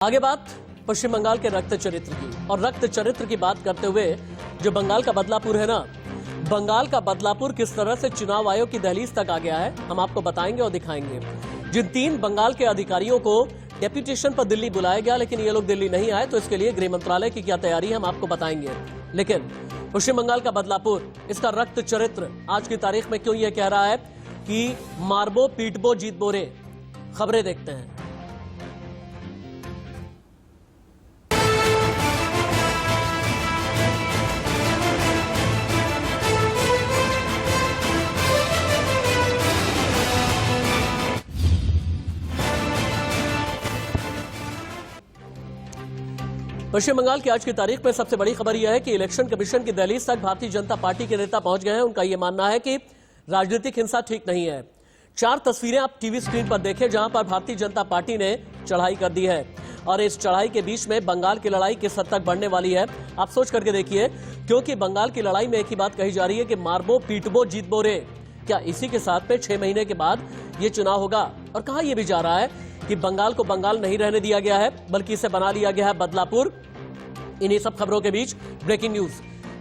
आगे बात पश्चिम बंगाल के रक्त चरित्र की, और रक्त चरित्र की बात करते हुए जो बंगाल का बदलापुर है ना, बंगाल का बदलापुर किस तरह से चुनाव आयोग की दहलीज तक आ गया है, हम आपको बताएंगे और दिखाएंगे। जिन 3 बंगाल के अधिकारियों को डेप्यूटेशन पर दिल्ली बुलाया गया, लेकिन ये लोग दिल्ली नहीं आए, तो इसके लिए गृह मंत्रालय की क्या तैयारी है हम आपको बताएंगे। लेकिन पश्चिम बंगाल का बदलापुर, इसका रक्त चरित्र आज की तारीख में क्यों यह कह रहा है कि मारबो पीटबो जीतबो रे। खबरें देखते हैं। पश्चिम बंगाल की आज की तारीख में सबसे बड़ी खबर यह है कि इलेक्शन कमीशन की दहलीज तक भारतीय जनता पार्टी के नेता पहुंच गए हैं। उनका यह मानना है कि राजनीतिक हिंसा ठीक नहीं है। 4 तस्वीरें आप टीवी स्क्रीन पर देखें, जहां पर भारतीय जनता पार्टी ने चढ़ाई कर दी है, और इस चढ़ाई के बीच में बंगाल की लड़ाई किस हद तक बढ़ने वाली है आप सोच करके देखिए, क्योंकि बंगाल की लड़ाई में एक ही बात कही जा रही है कि मारबो पीटबो जीतबो रे। क्या इसी के साथ में 6 महीने के बाद ये चुनाव होगा? और कहा यह भी जा रहा है कि बंगाल को बंगाल नहीं रहने दिया गया है, बल्कि इसे बना लिया गया है बदलापुर। इन्हीं सब खबरों के बीच ब्रेकिंग न्यूज,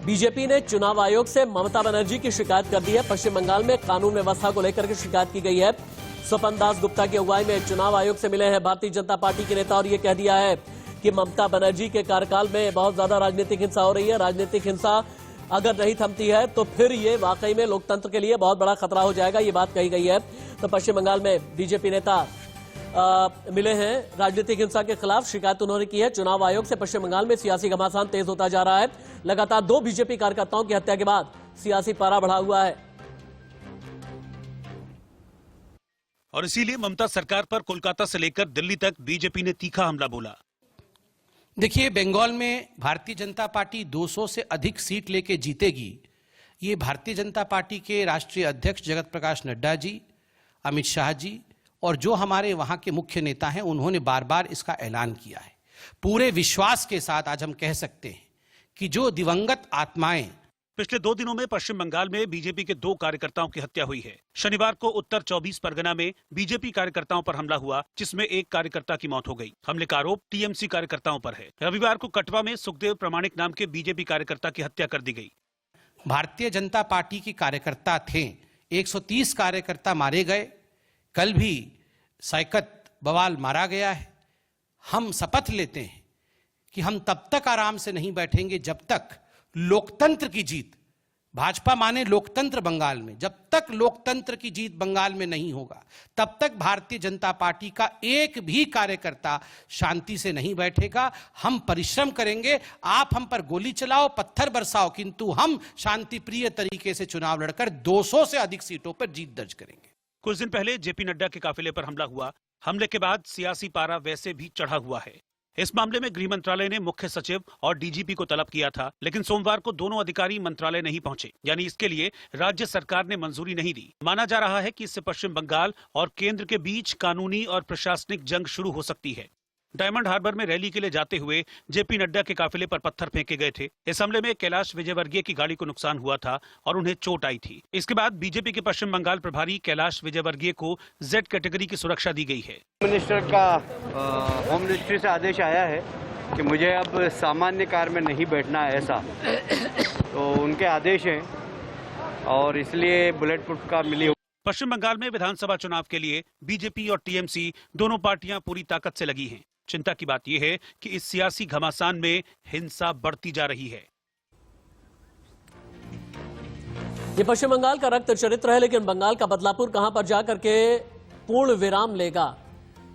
बीजेपी ने चुनाव आयोग से ममता बनर्जी की शिकायत कर दी है। पश्चिम बंगाल में कानून व्यवस्था को लेकर के शिकायत की गई है। स्वपन दास गुप्ता की अगुवाई में चुनाव आयोग से मिले हैं भारतीय जनता पार्टी के नेता, और ये कह दिया है कि ममता बनर्जी के कार्यकाल में बहुत ज्यादा राजनीतिक हिंसा हो रही है। राजनीतिक हिंसा अगर नहीं थमती है तो फिर ये वाकई में लोकतंत्र के लिए बहुत बड़ा खतरा हो जाएगा, ये बात कही गई है। तो पश्चिम बंगाल में बीजेपी नेता मिले हैं राजनीतिक हिंसा के खिलाफ, शिकायत उन्होंने की है चुनाव आयोग से। पश्चिम बंगाल में सियासी घमासान तेज होता जा रहा है। लगातार 2 बीजेपी कार्यकर्ताओं की हत्या के बाद सियासी पारा बढ़ा हुआ है, और इसीलिए ममता सरकार पर कोलकाता से लेकर दिल्ली तक बीजेपी ने तीखा हमला बोला। देखिए, बंगाल में भारतीय जनता पार्टी 200 से अधिक सीट लेके जीतेगी। ये भारतीय जनता पार्टी के राष्ट्रीय अध्यक्ष जगत प्रकाश नड्डा जी, अमित शाह जी और जो हमारे वहां के मुख्य नेता हैं, उन्होंने बार बार इसका ऐलान किया है। पूरे विश्वास के साथ आज हम कह सकते हैं कि जो दिवंगत आत्माएं। पिछले 2 दिनों में पश्चिम बंगाल में बीजेपी के 2 कार्यकर्ताओं की हत्या हुई है। शनिवार को उत्तर 24 परगना में बीजेपी कार्यकर्ताओं पर हमला हुआ, जिसमें एक कार्यकर्ता की मौत हो गई। हमले का आरोप टीएमसी कार्यकर्ताओं पर है। रविवार को कटवा में सुखदेव प्रामाणिक नाम के बीजेपी कार्यकर्ता की हत्या कर दी गई। भारतीय जनता पार्टी के कार्यकर्ता थे, 130 कार्यकर्ता मारे गए। कल भी सैकत बवाल मारा गया है। हम शपथ लेते हैं कि हम तब तक आराम से नहीं बैठेंगे जब तक लोकतंत्र की जीत, भाजपा माने लोकतंत्र बंगाल में, जब तक लोकतंत्र की जीत बंगाल में नहीं होगा, तब तक भारतीय जनता पार्टी का एक भी कार्यकर्ता शांति से नहीं बैठेगा। हम परिश्रम करेंगे, आप हम पर गोली चलाओ, पत्थर बरसाओ, किंतु हम शांति प्रिय तरीके से चुनाव लड़कर 200 से अधिक सीटों पर जीत दर्ज करेंगे। कुछ दिन पहले जेपी नड्डा के काफिले पर हमला हुआ। हमले के बाद सियासी पारा वैसे भी चढ़ा हुआ है। इस मामले में गृह मंत्रालय ने मुख्य सचिव और डीजीपी को तलब किया था, लेकिन सोमवार को दोनों अधिकारी मंत्रालय नहीं पहुंचे, यानी इसके लिए राज्य सरकार ने मंजूरी नहीं दी। माना जा रहा है कि इससे पश्चिम बंगाल और केंद्र के बीच कानूनी और प्रशासनिक जंग शुरू हो सकती है। डायमंड हार्बर में रैली के लिए जाते हुए जेपी नड्डा के काफिले पर पत्थर फेंके गए थे। इस हमले में कैलाश विजयवर्गीय की गाड़ी को नुकसान हुआ था और उन्हें चोट आई थी। इसके बाद बीजेपी के पश्चिम बंगाल प्रभारी कैलाश विजयवर्गीय को जेड कैटेगरी की सुरक्षा दी गई है। मिनिस्टर का होम मिनिस्ट्री से आदेश आया है कि मुझे अब सामान्य कार में नहीं बैठना है, ऐसा तो उनके आदेश हैं और इसलिए बुलेट प्रूफ कार मिली। पश्चिम बंगाल में विधानसभा चुनाव के लिए बीजेपी और टीएमसी दोनों पार्टियां पूरी ताकत से लगी हैं। चिंता की बात यह है कि इस सियासी घमासान में हिंसा बढ़ती जा रही है। ये पश्चिम बंगाल का रक्त चरित्र है, लेकिन बंगाल का बदलापुर कहां पर जाकर के पूर्ण विराम लेगा?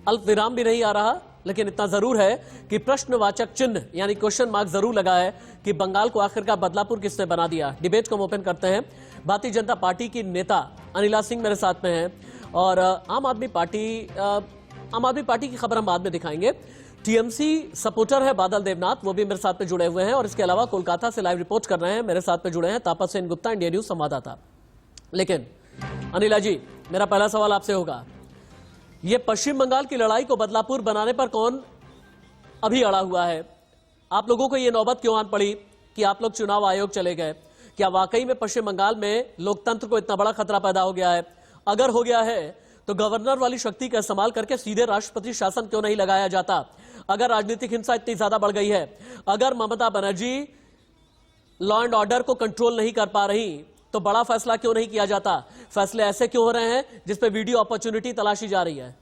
अल्प विराम भी नहीं आ रहा, लेकिन इतना जरूर है कि प्रश्नवाचक चिन्ह यानी क्वेश्चन मार्क जरूर लगा है कि बंगाल को आखिरकार बदलापुर किसने बना दिया। डिबेट को हम ओपन करते हैं। भारतीय जनता पार्टी की नेता अनिला सिंह मेरे साथ में हैं, और आम आदमी पार्टी की खबर हम बाद में दिखाएंगे। टीएमसी सपोर्टर है बादल देवनाथ, वो भी मेरे साथ में जुड़े हुए हैं, और इसके अलावा कोलकाता से लाइव रिपोर्ट कर रहे हैं, मेरे साथ में जुड़े हैं तापस सेन गुप्ता, इंडिया न्यूज संवाददाता। लेकिन अनिला जी, मेरा पहला सवाल आपसे होगा, ये पश्चिम बंगाल की लड़ाई को बदलापुर बनाने पर कौन अभी अड़ा हुआ है? आप लोगों को यह नौबत क्यों आन पड़ी कि आप लोग चुनाव आयोग चले गए? क्या वाकई में पश्चिम बंगाल में लोकतंत्र को इतना बड़ा खतरा पैदा हो गया है? अगर हो गया है तो गवर्नर वाली शक्ति का इस्तेमाल करके सीधे राष्ट्रपति शासन क्यों नहीं लगाया जाता? अगर राजनीतिक हिंसा इतनी ज्यादा बढ़ गई है, अगर Mamata Banerjee law and order को कंट्रोल नहीं कर पा रही, तो बड़ा फैसला क्यों नहीं किया जाता? फैसले ऐसे क्यों हो रहे हैं जिसपे वीडियो अपॉर्चुनिटी तलाशी जा रही है?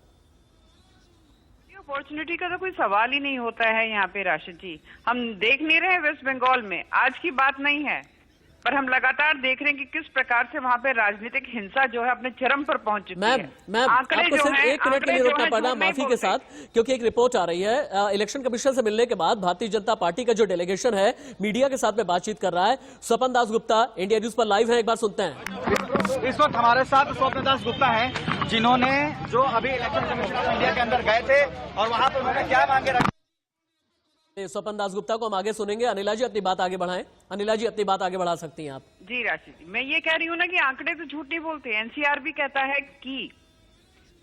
अपॉर्चुनिटी का तो कोई सवाल ही नहीं होता है यहाँ पे राशिद जी। हम देख नहीं रहे वेस्ट बंगाल में, आज की बात नहीं है, पर हम लगातार देख रहे हैं कि किस प्रकार से वहाँ पे राजनीतिक हिंसा जो है अपने चरम पर पहुंच चुकी है। मैं आपको सिर्फ 1 मिनट के लिए रोकना पड़ा, माफी के साथ, क्योंकि एक रिपोर्ट आ रही है। इलेक्शन कमीशन से मिलने के बाद भारतीय जनता पार्टी का जो डेलीगेशन है मीडिया के साथ में बातचीत कर रहा है। स्वपन दास गुप्ता इंडिया न्यूज पर लाइव है, एक बार सुनते हैं। इस वक्त हमारे साथ स्वपन दास गुप्ता हैं, जिन्होंने जो अभी इलेक्शन कमीशन ऑफ इंडिया के अंदर गए थे और वहां पर उन्होंने क्या मांगे रखी। स्वपन दास गुप्ता को हम आगे सुनेंगे। अनिला जी अपनी बात आगे बढ़ाएं। अनिला जी अपनी बात आगे बढ़ा सकती हैं आप। जी राशिद जी, मैं ये कह रही हूँ ना कि आंकड़े तो झूठ नहीं बोलते। एनसीआर भी कहता है कि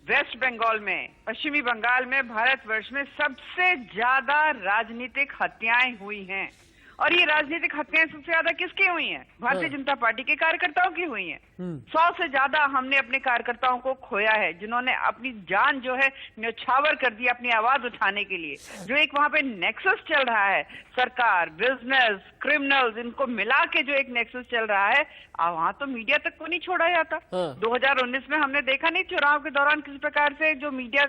वेस्ट बंगाल में, पश्चिमी बंगाल में भारतवर्ष में सबसे ज्यादा राजनीतिक हत्याएं हुई हैं, और ये राजनीतिक हत्याएं सबसे ज्यादा किसकी हुई हैं? भारतीय जनता पार्टी के कार्यकर्ताओं की हुई हैं। 100 से ज्यादा हमने अपने कार्यकर्ताओं को खोया है, जिन्होंने अपनी जान जो है न्यौछावर कर दी अपनी आवाज उठाने के लिए। जो एक वहां पे नेक्सस चल रहा है, सरकार, बिजनेस, क्रिमिनल्स, इनको मिला के जो एक नेक्सस चल रहा है, वहां तो मीडिया तक को नहीं छोड़ा जाता। 2019 में हमने देखा नहीं चुनाव के दौरान किस प्रकार से जो मीडिया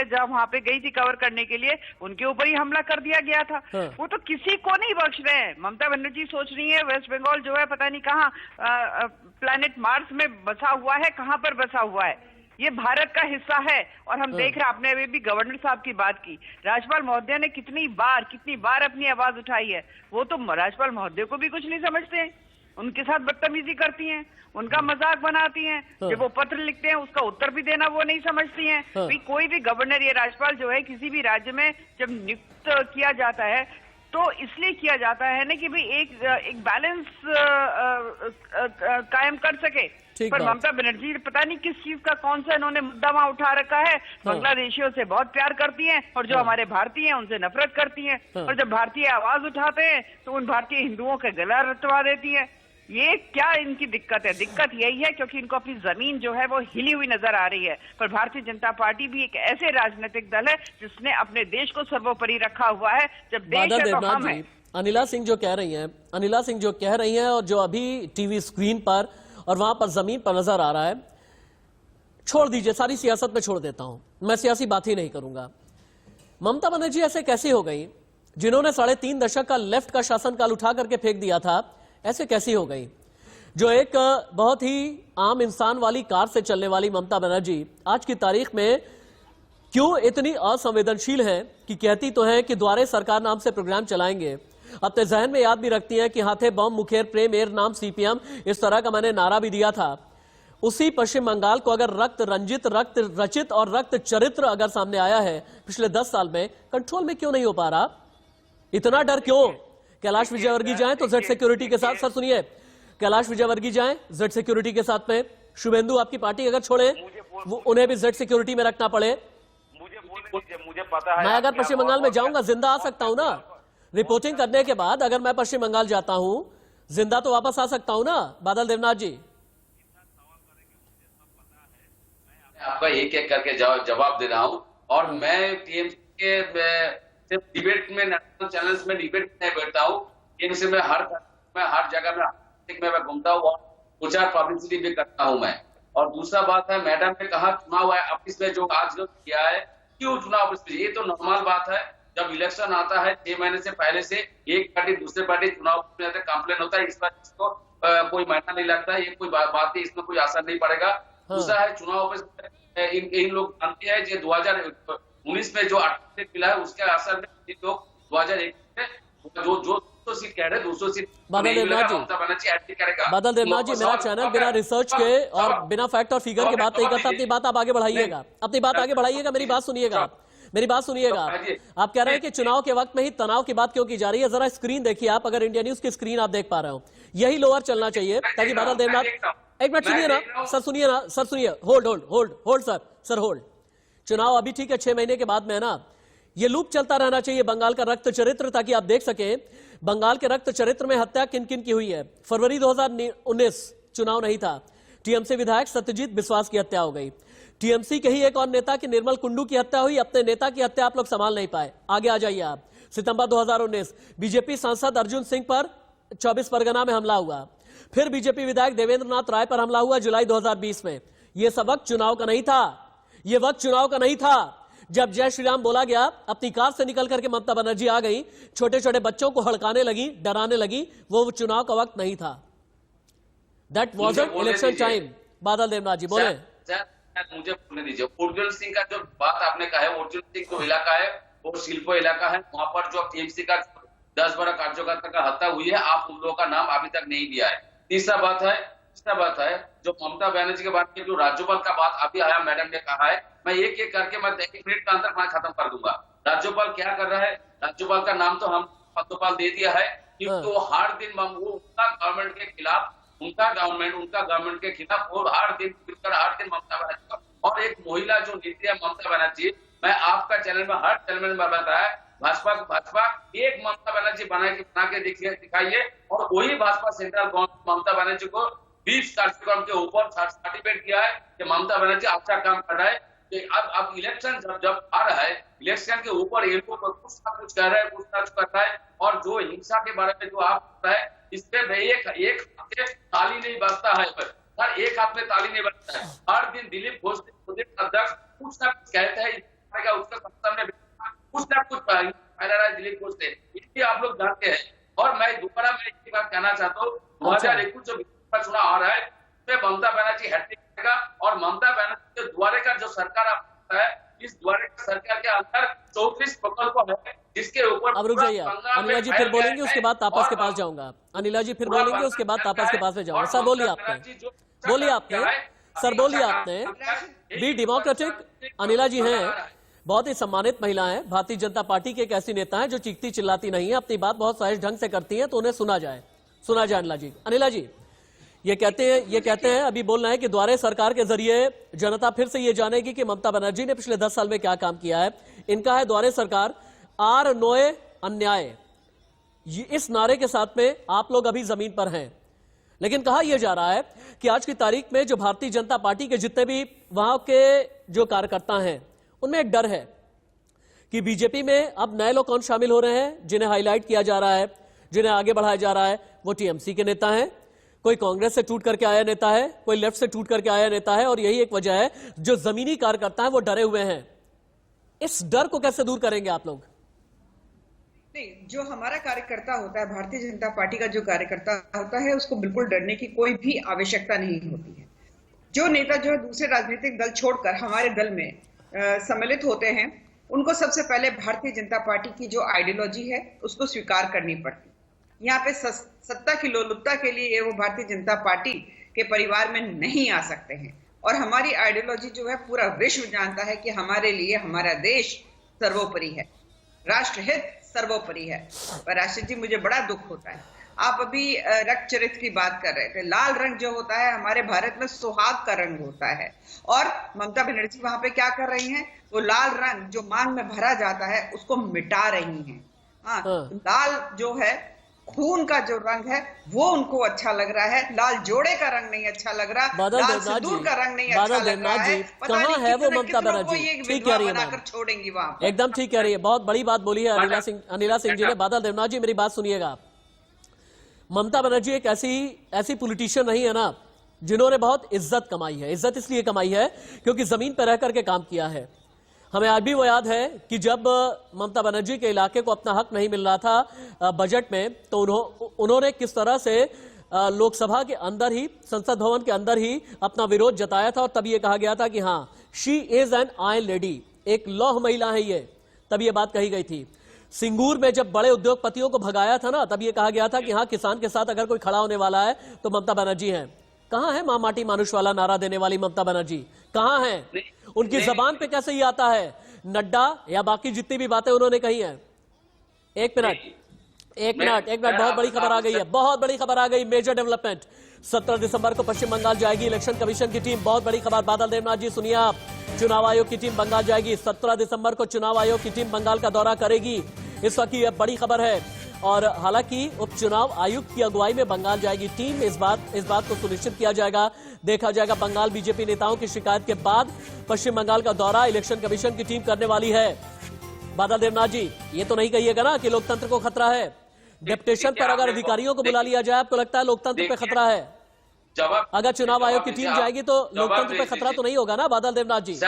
जब वहां पे गई थी कवर करने के लिए, उनके ऊपर ही हमला कर दिया गया था। वो तो किसी को नहीं बख्श रहे हैं। ममता बनर्जी सोच रही है वेस्ट बंगाल जो है पता नहीं कहाँ प्लैनेट मार्स में बसा हुआ है, कहां पर बसा हुआ है। ये भारत का हिस्सा है, और हम देख रहे हैं, आपने अभी भी गवर्नर साहब की बात की, राज्यपाल महोदय ने कितनी बार अपनी आवाज उठाई है। वो तो राज्यपाल महोदय को भी कुछ नहीं समझते हैं, उनके साथ बदतमीजी करती हैं, उनका मजाक बनाती हैं। जब वो पत्र लिखते हैं उसका उत्तर भी देना वो नहीं समझती हैं। भाई कोई भी गवर्नर, ये राज्यपाल जो है किसी भी राज्य में जब नियुक्त किया जाता है तो इसलिए किया जाता है ना कि भाई एक बैलेंस कायम कर सके। पर ममता बनर्जी पता नहीं किस चीज का कौन सा इन्होंने मुद्दा वहां उठा रखा है। बांग्लादेशियों से बहुत प्यार करती हैं, और जो हमारे भारतीय हैं उनसे नफरत करती हैं, और जब भारतीय आवाज उठाते हैं तो उन भारतीय हिंदुओं का गला रटवा देती है। ये क्या इनकी दिक्कत है? दिक्कत यही है क्योंकि इनको अपनी जमीन जो है वो हिली हुई नजर आ रही है। पर भारतीय जनता पार्टी भी एक ऐसे राजनीतिक दल है जिसने अपने देश को सर्वोपरि रखा हुआ है। जब देश है तो हम है। अनिला सिंह जो कह रही हैं, और जो अभी टीवी स्क्रीन पर और वहां पर जमीन पर नजर आ रहा है, छोड़ दीजिए, सारी सियासत में छोड़ देता हूं, मैं सियासी बात ही नहीं करूंगा। ममता बनर्जी ऐसे कैसे हो गई, जिन्होंने 3.5 दशक का लेफ्ट का शासनकाल उठा करके फेंक दिया था, ऐसे कैसी हो गई? जो एक बहुत ही आम इंसान वाली कार से चलने वाली ममता बनर्जी आज की तारीख में क्यों इतनी असंवेदनशील है कि कहती तो है कि द्वारे सरकार नाम से प्रोग्राम चलाएंगे, अपने जहन में याद भी रखती हैं कि हाथे बम मुखेर प्रेम एर नाम सीपीएम, इस तरह का मैंने नारा भी दिया था। उसी पश्चिम बंगाल को अगर रक्त रंजित, रक्त रचित और रक्त चरित्र अगर सामने आया है पिछले 10 साल में, कंट्रोल में क्यों नहीं हो पा रहा? इतना डर क्यों? कैलाश विजयवर्गीय जाएं तो जेड सिक्योरिटी के साथ, सर सुनिए, कैलाश विजयवर्गीय जाएं जेड सिक्योरिटी के साथ में, शुभेंदु आपकी पार्टी अगर छोड़े वो उन्हें भी जेड सिक्योरिटी में रखना पड़े। मुझे पता है, मैं अगर पश्चिम बंगाल में जाऊंगा जिंदा आ सकता हूं ना? रिपोर्टिंग करने के बाद अगर मैं पश्चिम बंगाल जाता हूं जिंदा तो वापस आ सकता हूं ना? बादल देवनाथ जी, आपका एक एक करके जवाब दे रहा हूं, और मैं टीएमसी के सिर्फ डिबेट में, नेशनल चैनल्स में डिबेट नहीं बैठता हूँ। टीएमसी में हर जगह में मैं घूमता हूँ और प्रचार पब्लिसिटी भी करता हूँ मैं। और दूसरा बात है, मैडम ने कहा चुनाव ऑफिस में जो आज किया है, क्यों चुनाव ऑफिस में? ये तो नॉर्मल बात है, जब इलेक्शन आता है 6 महीने से पहले से एक पार्टी दूसरे पार्टी चुनाव में कंप्लेन होता है, इस बार इसको कोई महीना नहीं लगता है, ये कोई बात है, इसमें कोई असर नहीं पड़ेगा। दूसरा है चुनाव ऑफिस इन लोग जानते हैं जो 2019 में जो 8 मिला है उसके असर में लोग 2001 में जो 200 सीट कह रहे हैं, 200 सीट बादल देवनाथ जी, मेरा चैनल बिना रिसर्च के और बिना फैक्ट और फिगर के बात नहीं करता। अपनी बात आप आगे बढ़ाइएगा, मेरी बात सुनिएगा। आप कह रहे हैं कि चुनाव के वक्त में ही तनाव की बात क्यों की जा रही है? जरा स्क्रीन देखिए आप, अगर इंडिया न्यूज की स्क्रीन आप देख पा रहे हो, यही लोअर चलना चाहिए ताकि बादल देवनाथ, एक मिनट सुनिए ना सर, सुनिए, होल्ड सर, होल्ड। चुनाव अभी ठीक है 6 महीने के बाद में है ना, ये लूप चलता रहना चाहिए बंगाल का रक्त चरित्र, ताकि आप देख सके बंगाल के रक्त चरित्र में हत्या किन किन की हुई है। फरवरी 2019 चुनाव नहीं था, टीएमसी विधायक सत्यजीत बिस्वास की हत्या हो गई। टीएमसी के ही एक और नेता की निर्मल कुंडू की हत्या हुई। अपने नेता की हत्या आप लोग संभाल नहीं पाए। आगे आ जाइए आप। सितंबर 2019 बीजेपी सांसद अर्जुन सिंह पर 24 परगना में हमला हुआ। फिर बीजेपी विधायक देवेंद्र नाथ राय पर हमला हुआ जुलाई 2020 में। यह सब वक्त चुनाव का नहीं था। यह वक्त चुनाव का नहीं था। जब जय श्री राम बोला गया, अपनी कार से निकल करके ममता बनर्जी आ गई, छोटे छोटे बच्चों को हड़काने लगी, डराने लगी, वो चुनाव का वक्त नहीं था। That wasn't election time. बादल देवनाथ जी बोले। मुझे बोलने दीजिए। अर्जुन सिंह का जो बात आपने कहा है, अर्जुन सिंह जो इलाका है वो शिल्पो इलाका है। वहां पर जो टीएमसी का 10-12 कार्यकर्ता का हत्या हुई है, आप उन लोगों का नाम अभी तक नहीं दिया है। तीसरा बात है जो ममता बनर्जी के बारे में जो राज्यपाल का बात अभी आया, मैडम ने कहा है, मैं एक एक करके मैं 1 मिनट के अंदर मैं खत्म कर दूंगा। राज्यपाल क्या कर रहा है? राज्यपाल का नाम तो हम पद्मपाल दे दिया है, क्योंकि वो हर दिन वो उनका गवर्नमेंट के खिलाफ उनका गवर्नमेंट के खिलाफ वो हर दिन ममता बनर्जी और एक महिला जो नीति है ममता बनर्जी, मैं आपका चैनल में हर चैनल में बताया, भाजपा एक ममता बनर्जी बना के दिखाइए और वही भाजपा सेंट्रल गवर्नमेंट ममता बनर्जी को 20 कार्यक्रम के ऊपर सर्टिफिकेट किया है कि ममता बनर्जी अच्छा काम कर रहा है। कि अब इलेक्शन जब आ रहा है, इलेक्शन के ऊपर ये लोग कुछ ना कुछ कह रहे हैं, कुछ ना कुछ कर रहा है। और जो हिंसा के बारे में जो आप है, इस पे एक ताली नहीं बजता है, हर एक हाथ में ताली नहीं बजता है। हर दिन दिलीप घोष अध्यक्ष कुछ ना कुछ कहते हैं, उसके संसद में कुछ ना कुछ फैला रहा है दिलीप घोष से, इसलिए आप लोग जानते हैं। और मैं दोबारा में एक बात कहना चाहता हूँ, 2021 जो चुनाव आ रहा है उसमें ममता बनर्जी हैट्रिक करेगा और ममता बनर्जी के द्वारे का जो सरकार है, इस द्वारे का सरकार के अंदर 34 प्रकल्प है, जिसके ऊपर अब रुक जाइए। अनिला जी फिर बोलेंगे, उसके बाद तापस के पास जाऊंगा। अनिला जी फिर बोलेंगे, उसके बाद तापस के पास में जाऊंगा। सर बोलिए आपने सर बोलिए आपने बी डेमोक्रेटिक। अनिला जी हैं, बहुत ही सम्मानित महिला हैं, भारतीय जनता पार्टी के एक ऐसी नेता हैं जो चीखती चिल्लाती नहीं है, अपनी बात बहुत सहज ढंग से करती हैं, तो उन्हें सुना जाए। अनिला जी। अनिला जी ये कहते हैं अभी बोलना है कि द्वारे सरकार के जरिए जनता फिर से ये जानेगी कि ममता बनर्जी ने पिछले 10 साल में क्या काम किया है। इनका है द्वारे सरकार आर नोए अन्याय। इस नारे के साथ में आप लोग अभी जमीन पर हैं, लेकिन कहा यह जा रहा है कि आज की तारीख में जो भारतीय जनता पार्टी के जितने भी वहां के जो कार्यकर्ता हैं, उनमें एक डर है कि बीजेपी में अब नए लोग कौन शामिल हो रहे हैं, जिन्हें हाईलाइट किया जा रहा है, जिन्हें आगे बढ़ाया जा रहा है, वो टीएमसी के नेता हैं। कोई कांग्रेस से टूट करके आया नेता है, कोई लेफ्ट से टूट करके आया नेता है, और यही एक वजह है जो जमीनी कार्यकर्ता है वो डरे हुए हैं। इस डर को कैसे दूर करेंगे आप लोग? नहीं, जो हमारा कार्यकर्ता होता है, भारतीय जनता पार्टी का जो कार्यकर्ता होता है, उसको बिल्कुल डरने की कोई भी आवश्यकता नहीं होती है। जो नेता जो है दूसरे राजनीतिक दल छोड़कर हमारे दल में सम्मिलित होते हैं, उनको सबसे पहले भारतीय जनता पार्टी की जो आइडियोलॉजी है उसको स्वीकार करनी पड़ती है। यहाँ पे सत्ता की लोलुपता के लिए वो भारतीय जनता पार्टी के परिवार में नहीं आ सकते हैं। और हमारी आइडियोलॉजी जो है पूरा विश्व जानता है कि हमारे लिए हमारा देश सर्वोपरि है, राष्ट्रहित सर्वोपरि है। पर राशिद जी, मुझे बड़ा दुख होता है, आप अभी रक्त चरित्र की बात कर रहे थे। लाल रंग जो होता है हमारे भारत में सुहाग का रंग होता है, और ममता बनर्जी वहां पे क्या कर रही हैं? वो लाल रंग जो मांग में भरा जाता है उसको मिटा रही हैं। लाल जो है खून का जो रंग है वो उनको अच्छा लग रहा है, लाल जोड़े का रंग नहीं अच्छा लग रहा, लाल सिंदूर का रंग नहीं अच्छा लग रहा है। कहाँ है वो ममता बनर्जी? ठीक कह रही है, छोड़ेंगी वहां, एकदम ठीक कह रही है, बहुत बड़ी बात बोली है अनिला सिंह जी ने। बादल देवनाथ जी मेरी बात सुनिएगा, ममता बनर्जी एक ऐसी पॉलिटिशियन नहीं है ना जिन्होंने बहुत इज्जत कमाई है। इज्जत इसलिए कमाई है क्योंकि जमीन पर रह करके काम किया है। हमें आज भी वो याद है कि जब ममता बनर्जी के इलाके को अपना हक नहीं मिल रहा था बजट में, तो उन्होंने किस तरह से लोकसभा के अंदर ही, संसद भवन के अंदर ही अपना विरोध जताया था, और तब ये कहा गया था कि हाँ, she is an iron lady, एक लौह महिला है ये, तब ये बात कही गई थी। सिंगूर में जब बड़े उद्योगपतियों को भगाया था ना, तब ये कहा गया था कि हाँ, किसान के साथ अगर कोई खड़ा होने वाला है तो ममता बनर्जी है। कहाँ है माँ माटी मानुष वाला नारा देने वाली ममता बनर्जी? कहाँ है? उनकी जबान पे कैसे ये आता है? नड्डा या बाकी जितनी भी बातें उन्होंने कही हैं। एक मिनट, बहुत बड़ी खबर आ गई है, बहुत बड़ी खबर आ गई, मेजर डेवलपमेंट। 17 दिसंबर को पश्चिम बंगाल जाएगी इलेक्शन कमीशन की टीम। बहुत बड़ी खबर, बादल देवनाथ जी सुनिए आप, चुनाव आयोग की टीम बंगाल जाएगी। 17 दिसंबर को चुनाव आयोग की टीम बंगाल का दौरा करेगी। इस वक्त की यह बड़ी खबर है। और हालांकि उपचुनाव आयुक्त की अगुवाई में बंगाल जाएगी टीम। इस बात को सुनिश्चित किया जाएगा, देखा जाएगा। बंगाल बीजेपी नेताओं की शिकायत के बाद पश्चिम बंगाल का दौरा इलेक्शन कमीशन की टीम करने वाली है। बादल देवनाथ जी, ये तो नहीं कहिएगा ना कि लोकतंत्र को खतरा है? डेप्यूटेशन पर अगर अधिकारियों को बुला लिया जाए, आपको लगता है लोकतंत्र पे खतरा है? अगर चुनाव आयोग की टीम जाएगी तो लोकतंत्र पे खतरा तो नहीं होगा ना बादल देवनाथ जी?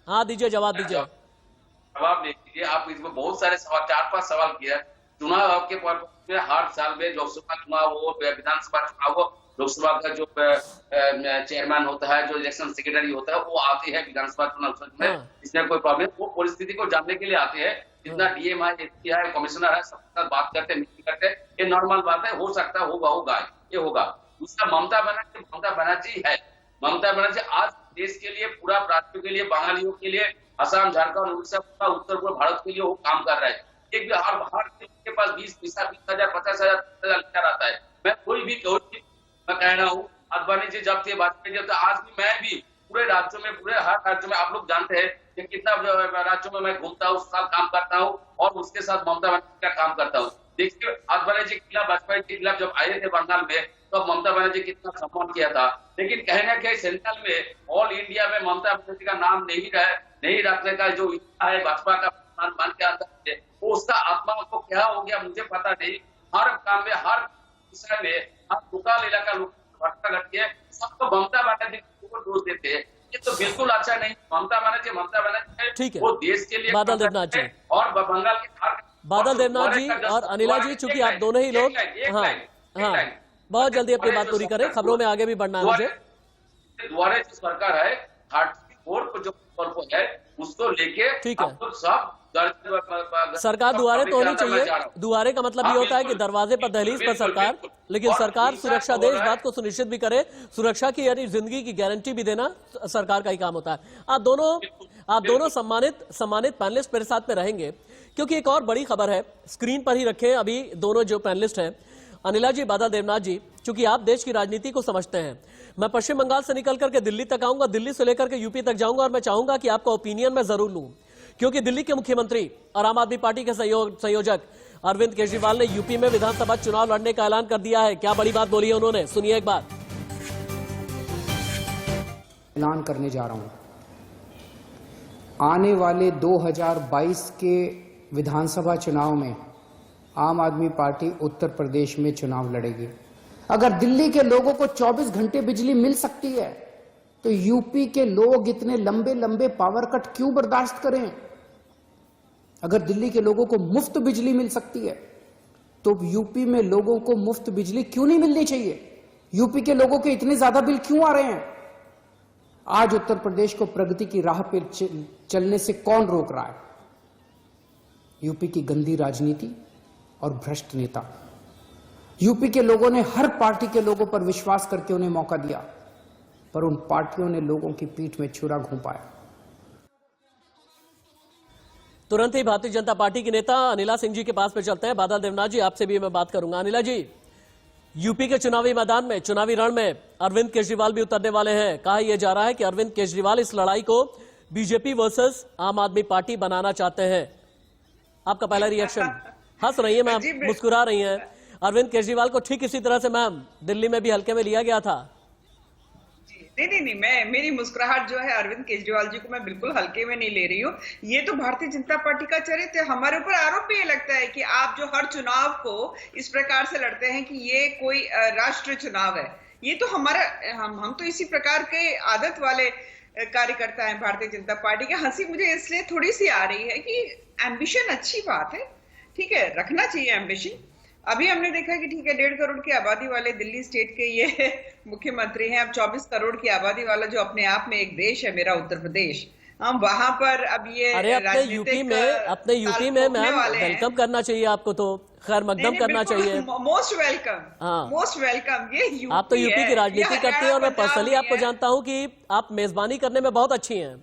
हाँ, दीजिए जवाब दीजिए। जवाब नहीं दीजिए आप। इसमें बहुत सारे सवाल, 4-5 सवाल किया। चुनाव आयोग के हर साल में लोकसभा चुनाव हो, विधानसभा चुनाव हो, लोकसभा का जो चेयरमैन होता है, जो इलेक्शन सेक्रेटरी होता है, वो आते हैं विधानसभा चुनाव में। इसमें कोई प्रॉब्लम, वो परिस्थिति को जानने के लिए आते हैं। जितना डीएम है, एसपी है, कमिश्नर है, सबके साथ बात करते हैं, मीटिंग करते हैं। ये नॉर्मल बात है, हो सकता है होगा ये होगा। दूसरा, ममता बनर्जी है। ममता बनर्जी आज देश के लिए, पूरा राज्यों के लिए, बंगालियों के लिए, असम, झारखंड, उड़ीसा, पूरा उत्तर पूर्व भारत के लिए वो काम कर रहा है। एक भी हर के पास 20,000, 50,000 लीटर आता है। मैं कोई भी मैं कह रहा हूँ, अडवाणी जी जब थे, वाजपेयी जब थे, आज भी मैं भी पूरे राज्यों में, पूरे हर राज्यों में, आप लोग जानते हैं कि कितना राज्यों में मैं घूमता हूँ, साथ काम करता हूँ, और उसके साथ ममता बनर्जी का काम करता हूँ। देखिए, अडवाणी जी के खिलाफ, वाजपेयी के खिलाफ जब आए थे बंगाल में, तो ममता बनर्जी कितना सम्मान किया था। लेकिन कहना क्या, सेंट्रल में, ऑल इंडिया में ममता बनर्जी का नाम नहीं रखने का जो इच्छा है भाजपा का मन के अंदर है, वो उसका आत्मा को क्या हो गया मुझे पता नहीं। हर काम में, हर विषय में, हर दुकान इलाका लोग घटना घटती है, सबको ममता बनर्जी को दोष देते हैं। ये तो बिल्कुल अच्छा नहीं। ममता बनर्जी ठीक है, वो देश के लिए बादल देवनाथ जी और बंगाल के बादल देवनाथ जी और अनिला जी, चूंकि आप दोनों ही लोग, हाँ, बहुत जल्दी अपनी बात पूरी करें, खबरों में आगे भी बढ़ना है मुझे। द्वारे जो सरकार है, 34 को जो प्रकल्प है, उसको लेके ठीक है, सब सरकार दुआरे तो होनी चाहिए। दुआरे का मतलब ये होता है कि दरवाजे पर, दहलीज पर सरकार, लेकिन सरकार सुरक्षा दे, इस बात को सुनिश्चित भी करे। सुरक्षा की यानी जिंदगी की गारंटी भी देना सरकार का ही काम होता है। आप दोनों सम्मानित पैनलिस्ट मेरे साथ में रहेंगे, क्योंकि एक और बड़ी खबर है, स्क्रीन पर ही रखे अभी दोनों जो पैनलिस्ट हैं, अनिला जी, बादल देवनाथ जी। चूंकि आप देश की राजनीति को समझते हैं, मैं पश्चिम बंगाल से निकल करके दिल्ली तक आऊंगा, दिल्ली से लेकर के यूपी तक जाऊंगा, और मैं चाहूंगा कि आपका ओपिनियन मैं जरूर लूं, क्योंकि दिल्ली के मुख्यमंत्री और आम आदमी पार्टी के संयोजक अरविंद केजरीवाल ने यूपी में विधानसभा चुनाव लड़ने का ऐलान कर दिया है। क्या बड़ी बात बोली है उन्होंने, सुनिए एक बार। ऐलान करने जा रहा हूं, आने वाले 2022 के विधानसभा चुनाव में आम आदमी पार्टी उत्तर प्रदेश में चुनाव लड़ेगी। अगर दिल्ली के लोगों को 24 घंटे बिजली मिल सकती है, तो यूपी के लोग इतने लंबे लंबे पावर कट क्यों बर्दाश्त करें? अगर दिल्ली के लोगों को मुफ्त बिजली मिल सकती है, तो यूपी में लोगों को मुफ्त बिजली क्यों नहीं मिलनी चाहिए? यूपी के लोगों के इतने ज्यादा बिल क्यों आ रहे हैं? आज उत्तर प्रदेश को प्रगति की राह पर चलने से कौन रोक रहा है? यूपी की गंदी राजनीति और भ्रष्ट नेता। यूपी के लोगों ने हर पार्टी के लोगों पर विश्वास करके उन्हें मौका दिया, पर उन पार्टियों ने लोगों की पीठ में छुरा घोंपाया। तुरंत ही भारतीय जनता पार्टी के नेता अनिला सिंह जी के पास में चलते हैं। बादल देवनाथ जी, आपसे भी मैं बात करूंगा। अनिला जी, यूपी के चुनावी मैदान में, चुनावी रण में अरविंद केजरीवाल भी उतरने वाले हैं। कहा यह जा रहा है कि अरविंद केजरीवाल इस लड़ाई को बीजेपी वर्सेस आम आदमी पार्टी बनाना चाहते हैं। आपका पहला रिएक्शन? हंस रही है मैम, मुस्कुरा रही हैं। अरविंद केजरीवाल को ठीक इसी तरह से मैम दिल्ली में भी हल्के में लिया गया था। नहीं, मेरी मुस्कुराहट जो है अरविंद केजरीवाल जी को मैं बिल्कुल हल्के में नहीं ले रही हूँ। ये तो भारतीय जनता पार्टी का चरित्र है। हमारे ऊपर आरोप भी ये लगता है कि आप जो हर चुनाव को इस प्रकार से लड़ते हैं कि ये कोई राष्ट्रीय चुनाव है। ये तो हमारा, हम तो इसी प्रकार के आदत वाले कार्यकर्ता हैं भारतीय जनता पार्टी के। हंसी मुझे इसलिए थोड़ी सी आ रही है कि एम्बिशन अच्छी बात है, ठीक है, रखना चाहिए एम्बिशन। अभी हमने देखा कि ठीक है, 1.5 करोड़ की आबादी वाले दिल्ली स्टेट के ये मुख्यमंत्री हैं। अब 24 करोड़ की आबादी वाला जो अपने आप में एक देश है, मेरा उत्तर प्रदेश, हम वहां पर अब ये अपने यूपी में मैम वेलकम करना चाहिए आपको, तो खैर मकदम करना चाहिए। Most welcome, most welcome. ये यूपी, आप तो यूपी की राजनीति करती हैं, और मैं पर्सनली आपको जानता हूं कि आप मेजबानी करने में बहुत अच्छी हैं।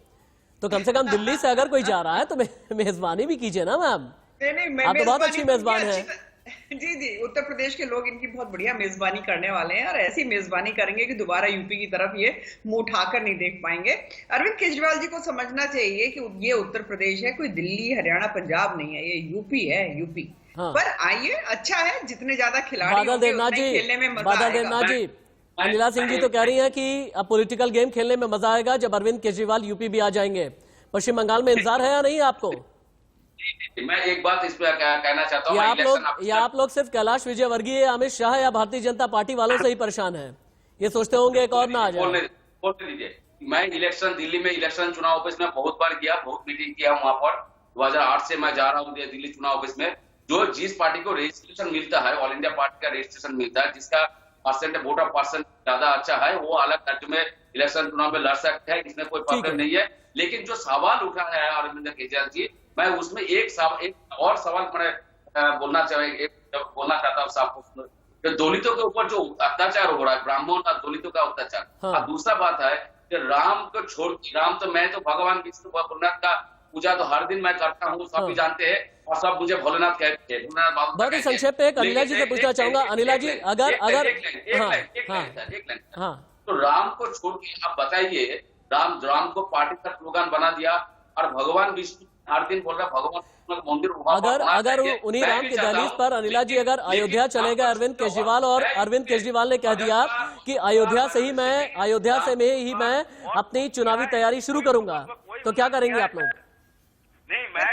तो कम से कम दिल्ली से अगर कोई जा रहा है तो मेजबानी भी कीजिए ना मैम। नहीं, आप तो बहुत अच्छी मेजबान है। जी, उत्तर प्रदेश के लोग इनकी बहुत बढ़िया मेजबानी करने वाले हैं, और ऐसी मेजबानी करेंगे कि दोबारा यूपी की तरफ ये मुंह उठाकर नहीं देख पाएंगे। अरविंद केजरीवाल जी को समझना चाहिए कि ये उत्तर प्रदेश है, कोई दिल्ली, हरियाणा, पंजाब नहीं है, ये यूपी है। यूपी हाँ। पर आइए, अच्छा है, जितने ज्यादा खिलाड़ी बादल होंगे देवनाथ उतने जी, खेलने में मजा बादल आएगा। देवनाथ जी, अनिला सिंह जी तो कह रही हैं कि अब पॉलिटिकल गेम खेलने में मजा आएगा जब अरविंद केजरीवाल यूपी भी आ जाएंगे। पश्चिम बंगाल में इंतजार है या नहीं आपको? मैं एक बात इस पे कहना चाहता हूँ, या आप लोग सिर्फ कैलाश विजयवर्गीय, अमित शाह या भारतीय जनता पार्टी वालों से ही परेशान हैं? ये सोचते होंगे एक और ना आ जाए। बोलने दीजिए। मैं इलेक्शन, दिल्ली में इलेक्शन चुनाव ऑफिस में बहुत बार गया, बहुत मीटिंग किया वहां पर। 2008 से मैं जा रहा हूँ दिल्ली चुनाव ऑफिस में। जिस पार्टी को रजिस्ट्रेशन मिलता है, ऑल इंडिया पार्टी का रजिस्ट्रेशन मिलता है, जिसका वोटर परसेंट ज्यादा अच्छा है, वो अलग राज्य में इलेक्शन चुनाव में लड़ सकते हैं, इसमें कोई प्रॉब्लम नहीं है। लेकिन जो सवाल उठा है अरविंद केजरीवाल जी, मैं उसमें एक और सवाल मैं बोलना चाहता हूँ साफ। दलितों के ऊपर जो अत्याचार हो रहा है, ब्राह्मण और दलितों का अत्याचार। हाँ। और दूसरा बात है कि राम को छोड़, राम तो मैं तो भगवान विष्णु भोलेनाथ का पूजा तो हर दिन मैं करता हूँ, सब भी जानते हैं, और सब मुझे भोलेनाथ कहते हैं। बहुत ही संक्षेप में एक अनिला जी से पूछना चाहूंगा। अनिला जी, अगर हाँ, तो राम को छोड़ के आप बताइए, राम को पार्टी का स्लोगन बना दिया, और भगवान विष्णु हर दिन बोल रहा भगवान मंदिर अगर उन्हीं राम की दहलीज पर अनिला जी अगर अयोध्या चले गए अरविंद केजरीवाल, और अरविंद केजरीवाल ने कह दिया कि अयोध्या से ही मैं अपनी चुनावी तैयारी शुरू करूंगा, तो क्या करेंगे आप लोग?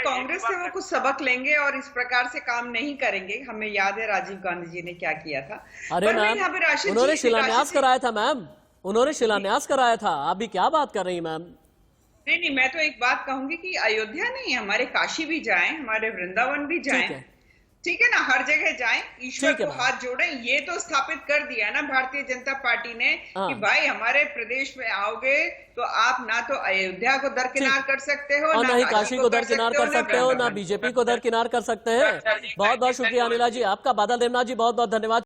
कांग्रेस से वो कुछ सबक लेंगे और इस प्रकार से काम नहीं करेंगे। हमें याद है राजीव गांधी जी ने क्या किया था। अरे मैम, उन्होंने शिलान्यास कराया था मैम, उन्होंने शिलान्यास कराया था। आप भी क्या बात कर रही मैम? नहीं, मैं तो एक बात कहूंगी कि अयोध्या नहीं, हमारे काशी भी जाएं, हमारे वृंदावन भी जाएं, ठीक है ना, हर जगह जाएं, ईश्वर को हाथ जोड़ें। ये तो स्थापित कर दिया ना भारतीय जनता पार्टी ने कि भाई हमारे प्रदेश में आओगे तो आप ना तो अयोध्या को दरकिनार कर सकते हो, और ना ही काशी को दरकिनार कर सकते हो, ना बीजेपी को दरकिनार कर सकते हैं। बहुत बहुत शुक्रिया अनिला जी आपका। बादल देवनाथ जी, बहुत बहुत धन्यवाद।